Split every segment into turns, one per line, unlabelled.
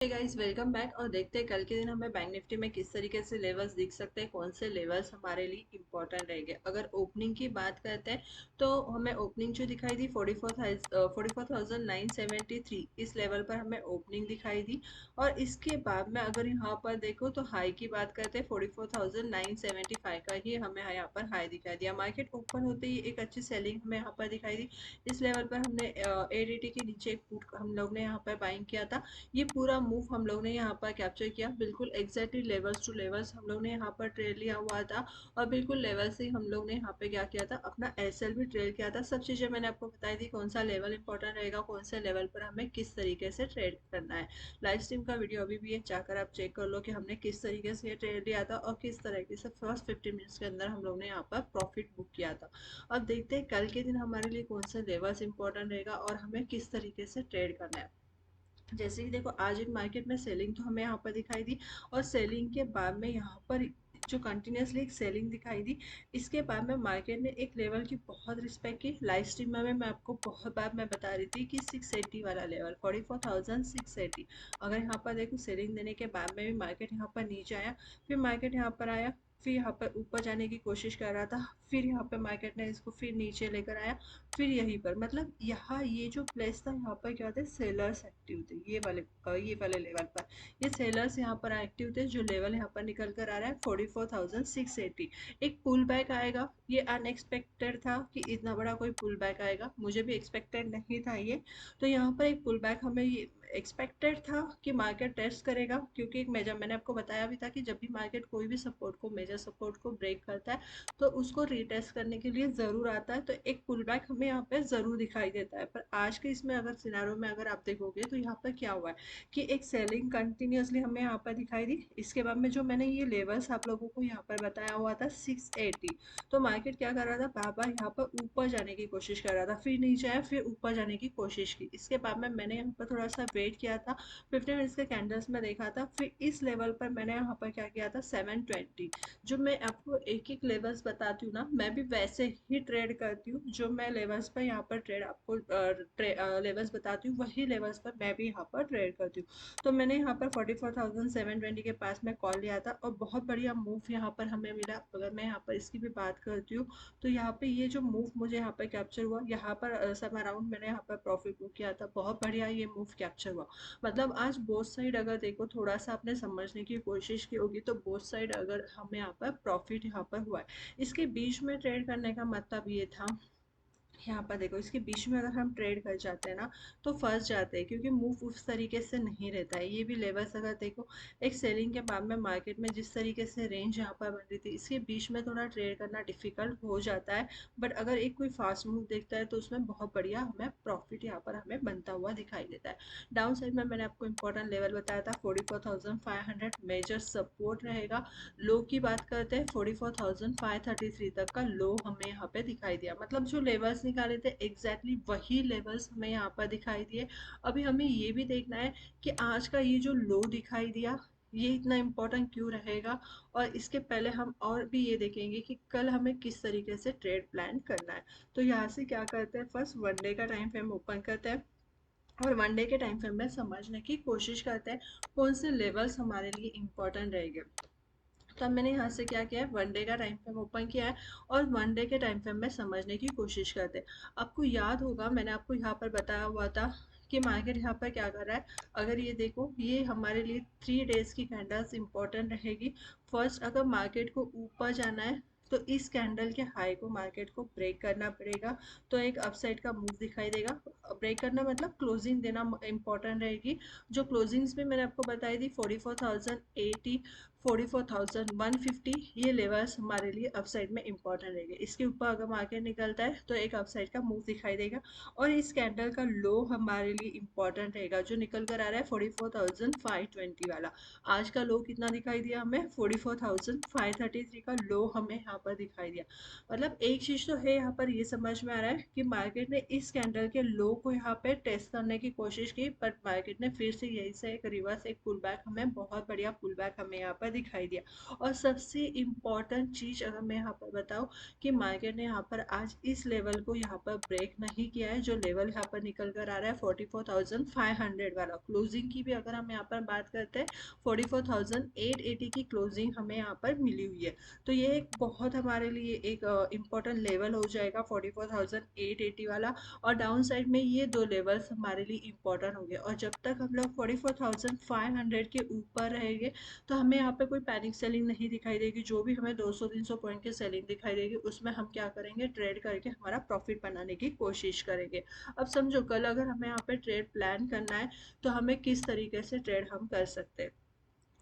Guys welcome back. और देखते हैं कल के दिन हमें बैंक निफ्टी में किस तरीके से लेवल्स दिख सकते हैं, कौन से लेवल्स हमारे लिए इंपॉर्टेंट रहेंगे। अगर ओपनिंग की बात करते हैं तो हमें ओपनिंग जो दिखाई दी 44,973 इस लेवल पर हमें ओपनिंग दिखाई दी। और इसके बाद में अगर यहाँ पर देखो तो हाई की बात करते हैं 44,975 का ही हमें यहाँ पर हाई दिखाई दिया। मार्केट ओपन होते ही एक अच्छी सेलिंग हमें यहाँ पर दिखाई दी। इस लेवल पर हमने एडीटी के नीचे एक पुट हम लोग ने यहाँ पर बाइंग किया था। ये पूरा मूव हम लोग ने यहाँ पर कैप्चर किया, बिल्कुल एग्जैक्टली लेवल्स टू लेवल्स हम लोग ने यहाँ पर ट्रेड लिया हुआ था। और बिल्कुल लेवल से ही हम लोग ने यहाँ पे क्या किया था, अपना एसएल भी ट्रेड किया था। सब चीज़ें मैंने आपको बताई थी, कौन सा लेवल इंपॉर्टेंट रहेगा, कौन से लेवल पर हमें किस तरीके से ट्रेड करना है। लाइव स्ट्रीम का वीडियो अभी भी है, जाकर आप चेक कर लो कि हमने किस तरीके से ट्रेड लिया था और किस तरीके से फर्स्ट 50 मिनट्स के अंदर हम लोग ने यहाँ पर प्रॉफिट बुक किया था। अब देखते हैं कल के दिन हमारे लिए कौन सा लेवल्स इंपॉर्टेंट रहेगा और हमें किस तरीके से ट्रेड करना है। जैसे कि देखो आज एक मार्केट में सेलिंग तो हमें यहाँ पर दिखाई दी। और सेलिंग के बाद में यहाँ पर जो कंटिन्यूसली एक सेलिंग दिखाई दी, इसके बाद में मार्केट ने एक लेवल की बहुत रिस्पेक्ट की। लाइव स्ट्रीम में मैं आपको बहुत बार मैं बता रही थी कि 680 वाला लेवल 44,680। अगर यहाँ पर देखो सेलिंग देने के बाद में भी मार्केट यहाँ पर नीचे आया, फिर मार्केट यहाँ पर आया, फिर यहाँ पर ऊपर जाने की कोशिश कर रहा था, फिर यहाँ पर मार्केट ने इसको फिर नीचे लेकर आया, फिर यहीं पर मतलब यहाँ ये जो प्लेस था यहाँ पर क्या होता है, सेलर्स एक्टिव थे ये वाले लेवल पर। ये सेलर्स यहाँ पर एक्टिव थे, जो लेवल यहाँ पर निकल कर आ रहा है 44,680। एक पुल बैक आएगा, ये अनएक्सपेक्टेड था कि इतना बड़ा कोई पुल बैक आएगा, मुझे भी एक्सपेक्टेड नहीं था ये। तो यहाँ पर एक पुल बैक हमें ये एक्सपेक्टेड था कि मार्केट टेस्ट करेगा, क्योंकि एक मेजर मैंने आपको बताया भी था कि जब भी मार्केट कोई भी सपोर्ट को मेजर सपोर्ट को ब्रेक करता है तो उसको रीटेस्ट करने के लिए ज़रूर आता है। तो एक पुल बैक हमें यहाँ पे ज़रूर दिखाई देता है। पर आज के इसमें अगर सिनारो में अगर आप देखोगे तो यहाँ पर क्या हुआ है कि एक सेलिंग कंटिन्यूसली हमें यहाँ पर दिखाई दी। इसके बाद में जो मैंने ये लेवल्स आप लोगों को यहाँ पर बताया हुआ था 680, तो मार्केट क्या कर रहा था, बार बार यहाँ पर ऊपर जाने की कोशिश कर रहा था, फिर नीचे आया, फिर ऊपर जाने की कोशिश की। इसके बाद में मैंने यहाँ पर थोड़ा सा वेट किया था, 15 मिनट्स के कैंडल्स में देखा था, फिर इस लेवल पर मैंने यहाँ पर क्या किया था 720। जो मैं आपको एक एक लेवल्स बताती हूँ ना, मैं भी वैसे ही ट्रेड करती हूँ। जो मैं लेवल्स पर यहाँ पर ट्रेड आपको लेवल्स बताती हूँ, वही लेवल्स पर मैं भी यहाँ पर ट्रेड करती हूँ। तो मैंने यहाँ पर 44,720 के पास में कॉल लिया था और बहुत बढ़िया मूव यहाँ पर हमें मिला। अगर मैं यहाँ पर इसकी भी बात करती हूँ तो यहाँ पे ये जो मूव मुझे यहाँ पर कैप्चर हुआ, यहाँ पर सम अराउंड मैंने यहाँ पर प्रॉफिट बुक किया था। बहुत बढ़िया ये मूव कैप्चर हुआ। मतलब आज बोथ साइड अगर देखो, थोड़ा सा आपने समझने की कोशिश की होगी तो बोथ साइड अगर हमें यहाँ पर प्रॉफिट यहाँ पर हुआ है। इसके बीच में ट्रेड करने का मतलब ये था, यहाँ पर देखो इसके बीच में अगर हम ट्रेड कर जाते हैं ना तो फंस जाते हैं, क्योंकि मूव उस तरीके से नहीं रहता है। ये भी लेवल्स अगर देखो, एक सेलिंग के बाद में मार्केट में जिस तरीके से रेंज यहाँ पर बन रही थी, इसके बीच में थोड़ा ट्रेड करना डिफिकल्ट हो जाता है। बट अगर एक कोई फास्ट मूव देखता है तो उसमें बहुत बढ़िया हमें प्रॉफिट यहाँ पर हमें बनता हुआ दिखाई देता है। डाउन साइड में मैंने आपको इंपॉर्टेंट लेवल बताया था 44,500 मेजर सपोर्ट रहेगा। लो की बात करते हैं 44,533 तक का लो हमें यहाँ पे दिखाई दिया। मतलब जो लेवल्स निकाले थे एग्जैक्टली वही लेवल्स हमें यहाँ पर दिखाई दिए। अभी हमें ये भी देखना है कि आज का ये जो लो दिखाई दिया, ये इतना इम्पोर्टेंट क्यों रहेगा। और इसके पहले हम और भी ये देखेंगे कि कल हमें किस तरीके से ट्रेड प्लान करना है। तो यहाँ से क्या करते हैं, फर्स्ट वन डे का टाइम फ्रेम ओपन करते हैं और वन डे के टाइम फ्रेम में समझने की कोशिश करते हैं कौन से लेवल्स हमारे लिए इम्पोर्टेंट रहेंगे। तो अब मैंने यहाँ से क्या किया है, वन डे का टाइम फ्रेम ओपन किया है और वन डे के टाइम फ्रेम में समझने की कोशिश करते हैं। आपको याद होगा मैंने आपको यहाँ पर बताया हुआ था कि मार्केट यहाँ पर क्या कर रहा है। अगर ये देखो, ये हमारे लिए 3 डेज की कैंडल्स इंपॉर्टेंट रहेगी। फर्स्ट अगर मार्केट को ऊपर जाना है तो इस कैंडल के हाई को मार्केट को ब्रेक करना पड़ेगा, तो एक अपसाइड का मूव दिखाई देगा। ब्रेक करना मतलब क्लोजिंग देना इंपॉर्टेंट रहेगी। जो क्लोजिंग्स भी मैंने आपको बताई थी 44,080, 44,150, ये लेवल्स हमारे लिए अपसाइड में इंपॉर्टेंट रहेंगे। इसके ऊपर अगर मार्केट निकलता है तो एक अपसाइड का मूव दिखाई देगा। और इस कैंडल का लो हमारे लिए इंपॉर्टेंट रहेगा, जो निकल कर आ रहा है 44,520 वाला। आज का लो कितना दिखाई दिया हमें, 44,533 का लो हमें यहाँ पर दिखाई दिया। मतलब एक चीज तो है यहाँ पर ये समझ में आ रहा है कि मार्केट ने इस कैंडल के लो को यहाँ पे टेस्ट करने की कोशिश की, बट मार्केट ने फिर से यही से एक रिवर्स एक पुल बैक, हमें बहुत बढ़िया पुल बैक हमें यहाँ पर दिखाई दिया। और सबसे इम्पॉर्टेंट चीज अगर मैं यहाँ पर बताऊँ कि मार्केट ने यहाँ पर आज इस लेवल को यहाँ पर ब्रेक नहीं किया है। जो लेवल यहाँ पर निकल कर आ रहा है 44,500 वाला, क्लोजिंग की भी अगर हम यहाँ पर बात करते हैं 44,880 की क्लोजिंग हमें यहाँ पर मिली हुई है। तो ये एक बहुत हमारे लिए एक इम्पोर्टेंट लेवल हो जाएगा 44,880 वाला। और डाउन साइड में ये दो लेवल्स हमारे लिए इम्पोर्टेंट हो गए, और जब तक हम लोग 44,500 के ऊपर रहेंगे तो हमें यहाँ पे कोई पैनिक सेलिंग नहीं दिखाई देगी। जो भी हमें 200-300 पॉइंट की सेलिंग दिखाई देगी उसमें हम क्या करेंगे, ट्रेड करके हमारा प्रॉफिट बनाने की कोशिश करेंगे। अब समझो कल अगर हमें यहाँ पे ट्रेड प्लान करना है तो हमें किस तरीके से ट्रेड हम कर सकते हैं।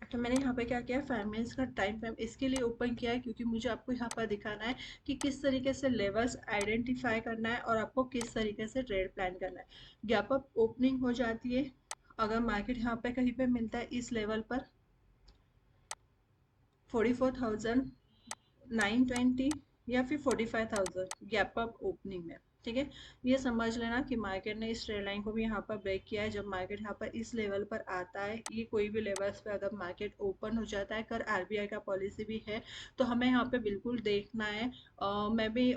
तो मैंने यहाँ पे क्या किया, 5 मिनट्स का टाइम फ्रेम इसके लिए ओपन किया है क्योंकि मुझे आपको यहाँ पर दिखाना है कि किस तरीके से लेवल्स आइडेंटिफाई करना है और आपको किस तरीके से ट्रेड प्लान करना है। गैप अप ओपनिंग हो जाती है अगर मार्केट यहाँ पे कहीं पे मिलता है इस लेवल पर 44,920 या फिर 45,000 गैप अप ओपनिंग में। ठीक है, ये समझ लेना कि मार्केट ने इस ट्रेड लाइन को भी यहाँ पर ब्रेक किया है। जब मार्केट यहाँ पर इस लेवल पर आता है, ये कोई भी लेवल्स पे अगर मार्केट ओपन हो जाता है, कर आरबीआई का पॉलिसी भी है तो हमें यहाँ पे बिल्कुल देखना है। मैं भी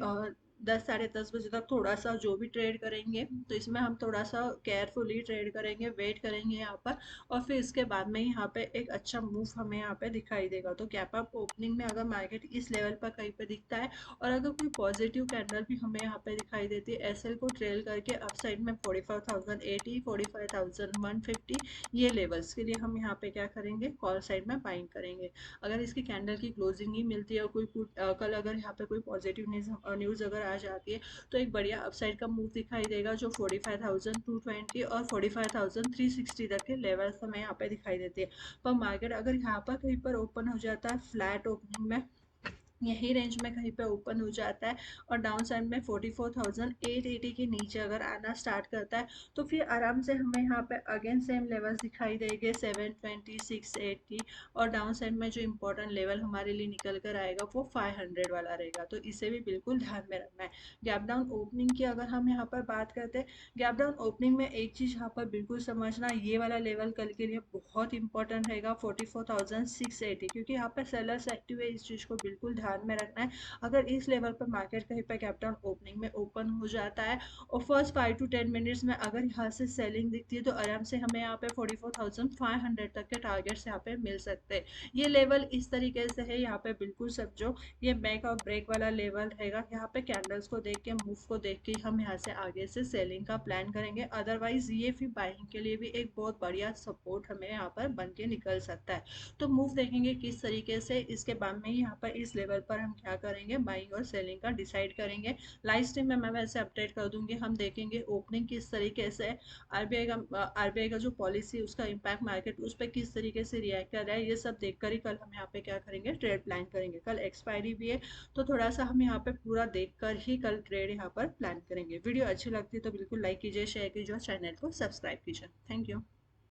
10 साढ़े 10 बजे तक थोड़ा सा जो भी ट्रेड करेंगे तो इसमें हम थोड़ा सा केयरफुली ट्रेड करेंगे, वेट करेंगे यहाँ पर, और फिर इसके बाद में यहाँ पे एक अच्छा मूव हमें यहाँ पे दिखाई देगा। तो गैप अप ओपनिंग में अगर मार्केट इस लेवल पर कहीं पे दिखता है और अगर कोई पॉजिटिव कैंडल भी हमें यहाँ पे दिखाई देती है एसएल को ट्रेल करके अपसाइड में 45,080 45,150 ये लेवल्स के लिए हम यहाँ पे क्या करेंगे, कॉल साइड में बाइंग करेंगे। अगर इसकी कैंडल की क्लोजिंग ही मिलती है और कोई कल अगर यहाँ पे कोई पॉजिटिव न्यूज़ अगर आ जाती है तो एक बढ़िया अपसाइड का मूव दिखाई देगा जो 45,220 और 45,360 तक के लेवल्स हमें यहाँ पे दिखाई देती है। पर मार्केट अगर यहाँ पर कहीं पर ओपन हो जाता है फ्लैट ओपनिंग में, यही रेंज में कहीं पे ओपन हो जाता है और डाउन साइड में 44,880 के नीचे अगर आना स्टार्ट करता है तो फिर आराम से हमें यहाँ पे अगेन सेम लेवल्स दिखाई देंगे 720 680। और डाउन साइड में जो इम्पोर्टेंट लेवल हमारे लिए निकल कर आएगा वो 500 वाला रहेगा, तो इसे भी बिल्कुल ध्यान में रखना है। गैप डाउन ओपनिंग की अगर हम यहाँ पर बात करते हैं, गैप डाउन ओपनिंग में एक चीज़ यहाँ पर बिल्कुल समझना, ये वाला लेवल कल के लिए बहुत इंपॉर्टेंट रहेगा 44,680, क्योंकि यहाँ पर सेलर्स एक्टिव है, इस चीज़ को बिल्कुल ध्यान में रखना है। अगर इस लेवल पर मार्केट कहीं पर गैप डाउन ओपनिंग में ओपन हो जाता है और फर्स्ट 5 to 10 मिनट्स में अगर यहाँ से सेलिंग दिखती है तो आराम से हमें यहाँ पे 44,500 तक के टारगेट्स यहाँ पे मिल सकते हैं। ये लेवल इस तरीके से है, यहाँ पे बिल्कुल समझो ये मेक और ब्रेक वाला लेवल रहेगा। यहाँ पे कैंडल्स को देख के, मूव को देख के हम यहाँ से आगे से सेलिंग का प्लान करेंगे, अदरवाइज ये फिर बाइंग के लिए भी एक बहुत बढ़िया सपोर्ट हमें यहाँ पर बन के निकल सकता है। तो मूव देखेंगे किस तरीके से, इसके बाद में यहाँ पर इस लेवल पर हम क्या करेंगे, बाइंग और सेलिंग का डिसाइड करेंगे। लाइव स्ट्रीम में मैं वैसे अपडेट कर दूंगी, हम देखेंगे ओपनिंग किस तरीके से, आरबीआई का जो पॉलिसी उसका इम्पैक्ट मार्केट उस पर किस तरीके से रिएक्ट कर रहा है, ये सब देखकर ही कल हम यहाँ पे क्या करेंगे, ट्रेड प्लान करेंगे। कल एक्सपायरी भी है तो थोड़ा सा हम यहाँ पे पूरा देखकर ही कल ट्रेड यहाँ पर प्लान करेंगे। वीडियो अच्छी लगती है तो बिल्कुल लाइक कीजिए, शेयर कीजिए और चैनल को सब्सक्राइब कीजिए। Thank you.